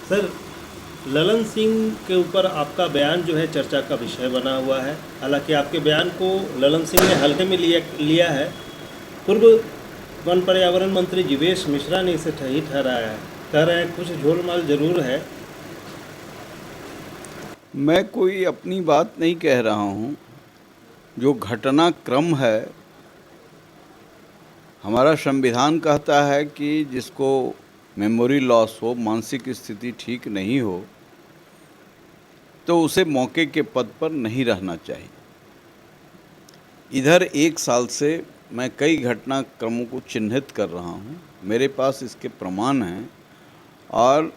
Sir, Lalan Singh के ऊपर आपका बयान जो है चर्चा का विषय बना हुआ है। हालांकि आपके बयान को ललन सिंह ने हल्के में लिया है। पूर्व वन पर्यावरण मंत्री जीवेश मिश्रा ने इसे सही ठहराया है। कह रहे हैं कुछ झोलमाल जरूर है। मैं कोई अपनी बात नहीं कह रहा हूँ। जो घटनाक्रम है, हमारा संविधान कहता है कि जिसको मेमोरी लॉस हो, मानसिक स्थिति ठीक नहीं हो, तो उसे मौके के पद पर नहीं रहना चाहिए। इधर 1 साल से मैं कई घटनाक्रमों को चिन्हित कर रहा हूँ। मेरे पास इसके प्रमाण हैं और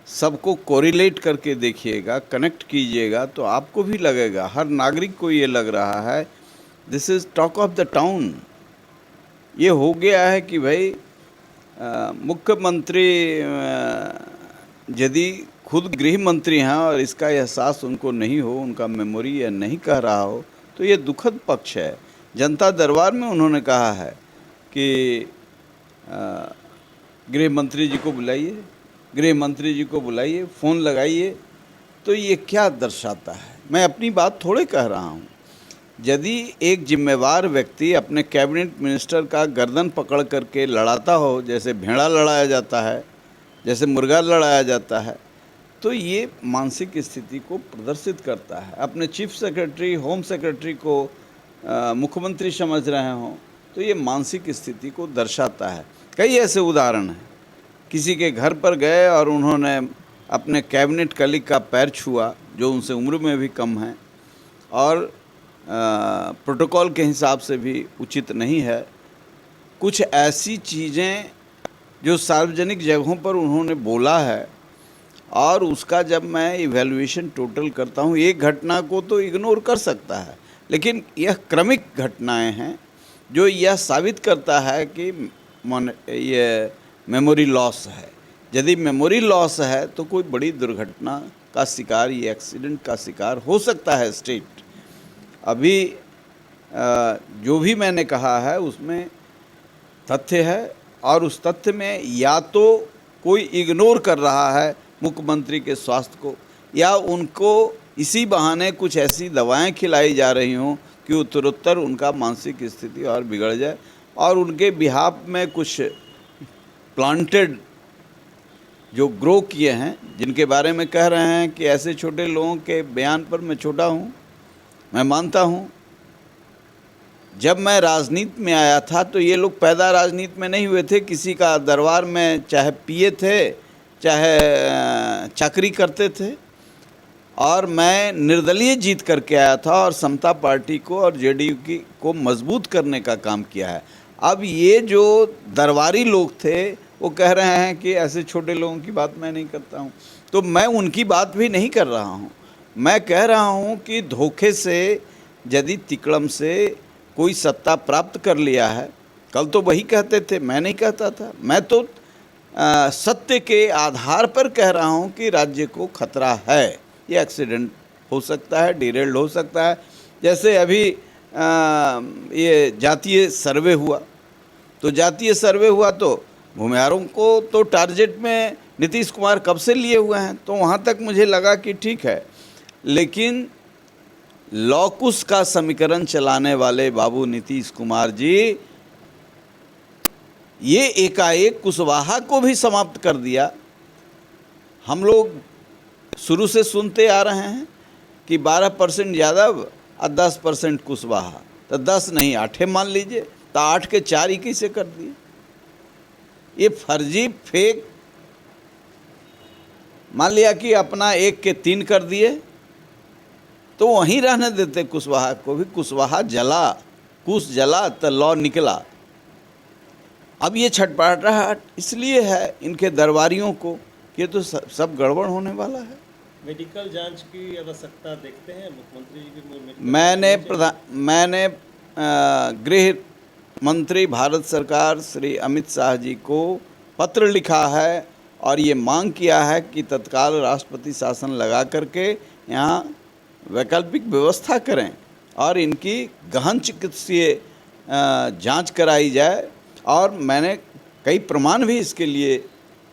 सबको कोरिलेट करके देखिएगा, कनेक्ट कीजिएगा तो आपको भी लगेगा, हर नागरिक को ये लग रहा है this is talk of the town. ये हो गया है कि भाई मुख्यमंत्री यदि खुद गृह मंत्री हैं और इसका एहसास उनको नहीं हो, उनका मेमोरी या नहीं कह रहा हो, तो ये दुखद पक्ष है। जनता दरबार में उन्होंने कहा है कि गृह मंत्री जी को बुलाइए, गृह मंत्री जी को बुलाइए, फ़ोन लगाइए। तो ये क्या दर्शाता है? मैं अपनी बात थोड़े कह रहा हूँ। यदि एक जिम्मेवार व्यक्ति अपने कैबिनेट मिनिस्टर का गर्दन पकड़ करके लड़ाता हो, जैसे भेड़ा लड़ाया जाता है, जैसे मुर्गा लड़ाया जाता है, तो ये मानसिक स्थिति को प्रदर्शित करता है। अपने चीफ सेक्रेटरी, होम सेक्रेटरी को मुख्यमंत्री समझ रहे हों, तो ये मानसिक स्थिति को दर्शाता है। कई ऐसे उदाहरण हैं। किसी के घर पर गए और उन्होंने अपने कैबिनेट कलीग का पैर छुआ, जो उनसे उम्र में भी कम है और प्रोटोकॉल के हिसाब से भी उचित नहीं है। कुछ ऐसी चीज़ें जो सार्वजनिक जगहों पर उन्होंने बोला है, और उसका जब मैं इवैल्यूएशन टोटल करता हूँ, एक घटना को तो इग्नोर कर सकता है, लेकिन यह क्रमिक घटनाएं हैं जो यह साबित करता है कि ये मेमोरी लॉस है। यदि मेमोरी लॉस है तो कोई बड़ी दुर्घटना का शिकार या एक्सीडेंट का शिकार हो सकता है स्टेट। अभी जो भी मैंने कहा है उसमें तथ्य है, और उस तथ्य में या तो कोई इग्नोर कर रहा है मुख्यमंत्री के स्वास्थ्य को, या उनको इसी बहाने कुछ ऐसी दवाएं खिलाई जा रही हों कि उत्तरोत्तर उनका मानसिक स्थिति और बिगड़ जाए, और उनके बिहाफ में कुछ प्लांटेड जो ग्रो किए हैं, जिनके बारे में कह रहे हैं कि ऐसे छोटे लोगों के बयान पर मैं छोटा हूँ। मैं मानता हूँ, जब मैं राजनीति में आया था तो ये लोग पैदा राजनीति में नहीं हुए थे। किसी का दरबार में चाहे पिए थे, चाहे चाकरी करते थे, और मैं निर्दलीय जीत करके आया था और समता पार्टी को और जेडीयू को मजबूत करने का काम किया है। अब ये जो दरबारी लोग थे वो कह रहे हैं कि ऐसे छोटे लोगों की बात मैं नहीं करता हूँ, तो मैं उनकी बात भी नहीं कर रहा हूँ। मैं कह रहा हूँ कि धोखे से यदि तिकड़म से कोई सत्ता प्राप्त कर लिया है, कल तो वही कहते थे, मैं नहीं कहता था। मैं तो सत्य के आधार पर कह रहा हूँ कि राज्य को खतरा है, ये एक्सीडेंट हो सकता है, डिरेल्ड हो सकता है। जैसे अभी ये जातीय सर्वे हुआ, तो जातीय सर्वे हुआ तो भूमिहारों को तो टारगेट में नीतीश कुमार कब से लिए हुए हैं, तो वहाँ तक मुझे लगा कि ठीक है। लेकिन लॉकुस का समीकरण चलाने वाले बाबू नीतीश कुमार जी, ये एकाएक कुशवाहा को भी समाप्त कर दिया। हम लोग शुरू से सुनते आ रहे हैं कि 12% यादव और 10% कुशवाहा, तो 10 नहीं 8 मान लीजिए, तो 8 के 4 ही कैसे कर दिए। ये फर्जी फेक, मान लिया कि अपना 1 के 3 कर दिए, तो वहीं रहने देते कुशवाहा को भी। कुशवाहा जला, कुश जला तो लौ निकला। अब ये छटपटाहट इसलिए है इनके दरबारियों को कि ये तो सब गड़बड़ होने वाला है। मेडिकल जांच की आवश्यकता देखते हैं मुख्यमंत्री जी की। मैंने गृह मंत्री भारत सरकार श्री अमित शाह जी को पत्र लिखा है और ये मांग किया है कि तत्काल राष्ट्रपति शासन लगा करके यहाँ वैकल्पिक व्यवस्था करें और इनकी गहन चिकित्सीय जांच कराई जाए। और मैंने कई प्रमाण भी इसके लिए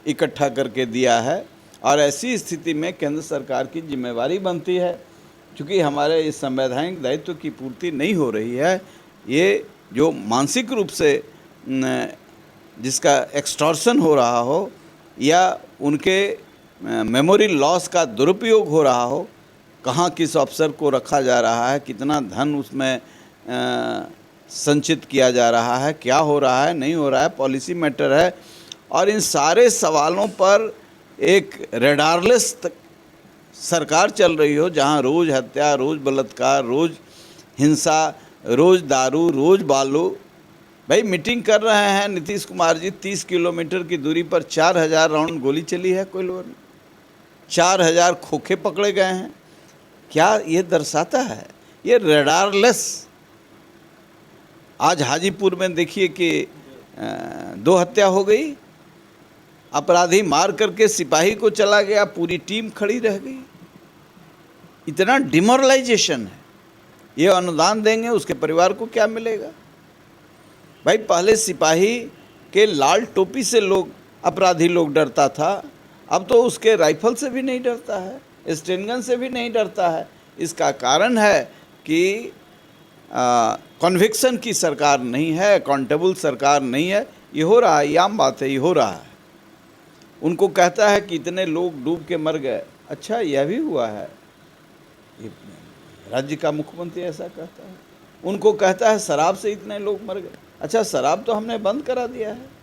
इकट्ठा करके दिया है। और ऐसी स्थिति में केंद्र सरकार की जिम्मेवारी बनती है, क्योंकि हमारे इस संवैधानिक दायित्व की पूर्ति नहीं हो रही है। ये जो मानसिक रूप से जिसका एक्सटॉर्शन हो रहा हो या उनके मेमोरी लॉस का दुरुपयोग हो रहा हो, कहाँ किस अफसर को रखा जा रहा है, कितना धन उसमें संचित किया जा रहा है, क्या हो रहा है, नहीं हो रहा है, पॉलिसी मैटर है। और इन सारे सवालों पर एक रेडारलेस सरकार चल रही हो, जहाँ रोज़ हत्या, रोज़ बलात्कार, रोज़ हिंसा, रोज़ दारू, रोज़ बालू। भाई मीटिंग कर रहे हैं नीतीश कुमार जी, 30 किलोमीटर की दूरी पर 4000 राउंड गोली चली है कोयलवर में, 4000 खोखे पकड़े गए हैं। क्या ये दर्शाता है? ये रेडारलेस। आज हाजीपुर में देखिए कि 2 हत्या हो गई, अपराधी मार करके सिपाही को चला गया, पूरी टीम खड़ी रह गई। इतना डिमोरलाइजेशन है। ये अनुदान देंगे, उसके परिवार को क्या मिलेगा? भाई पहले सिपाही के लाल टोपी से लोग, अपराधी लोग डरता था, अब तो उसके राइफल से भी नहीं डरता है, स्टेनगन से भी नहीं डरता है। इसका कारण है कि कन्विक्शन की सरकार नहीं है, अकाउंटेबल सरकार नहीं है। ये हो रहा है, ये आम बात है, ये हो रहा है। उनको कहता है कि इतने लोग डूब के मर गए। अच्छा, यह भी हुआ है? ये राज्य का मुख्यमंत्री ऐसा कहता है। उनको कहता है शराब से इतने लोग मर गए। अच्छा, शराब तो हमने बंद करा दिया है।